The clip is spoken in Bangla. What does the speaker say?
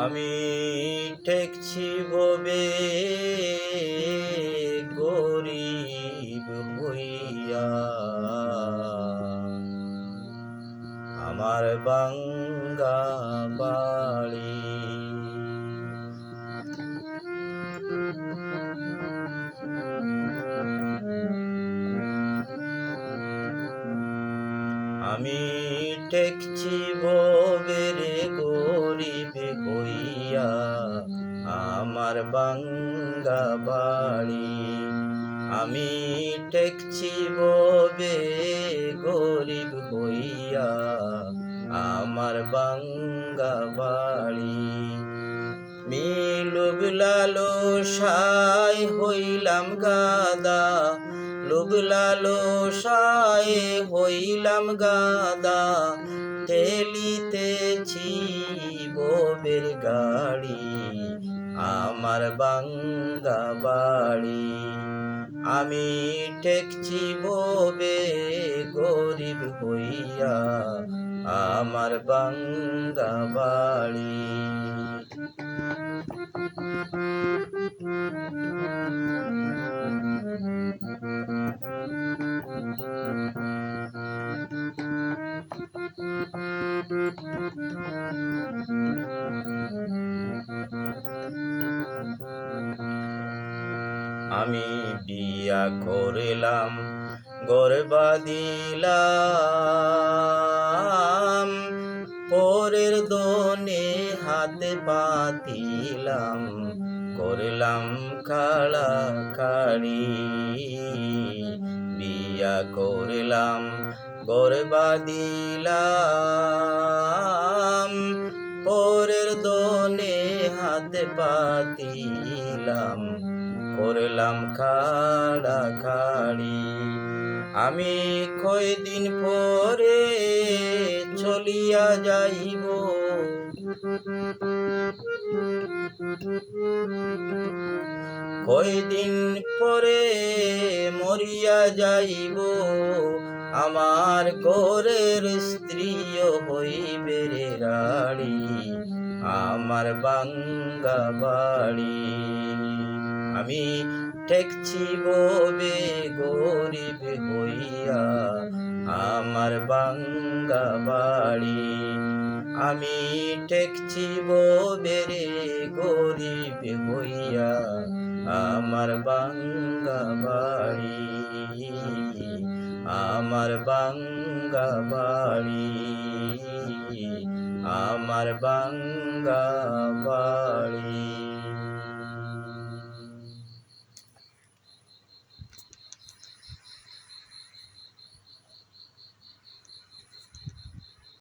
আমি ঠেকছি ভবে গরিব হইয়া, আমার বাঙ্গা বাড়ি। আমি ঠেকছি ভবের গরিব হইয়া, আমার বাঙ্গা বাড়ি। আমি ঠেকছি ভবে গরিব হইয়া, আমার বাঙ্গা বাড়ি। লোভ লালসায় হইলাম গাদা, লোভ লালসায় হইলাম গাদা, ঠেলিতেছি ভবের গাড়ি, আমার বাঙ্গা বাড়ি। আমি ঠেকছি ভবে গরিব হইয়া, আমার বাঙ্গা বাড়ি। আমি বিয়া করিলাম, ঘর বাঁধিলাম, পরের দনে হাতে পাতিলাম, করলাম কাড়াকাড়ি। বিয়া করিলাম, ঘর বাঁধিলাম, পরের দনে হাতে পাতিলাম, করলাম কাড়াকাড়ি। আমি কয়দিন পরে চলিয়া যাইব, কয়দিন পরে মরিয়া যাইব, আমার ঘরের স্ত্রীও হইবে রে রাড়ি, আমার বাঙ্গা বাড়ি। আমি ঠেকছি ভবে গরিব হইয়া, আমার বাঙ্গা বাড়ি। আমি ঠেকছি ভবে রে গরিব হইয়া, আমার বাঙ্গা বাড়ি, আমার বাঙ্গা বাড়ি, আমার বাঙ্গা বাড়ি।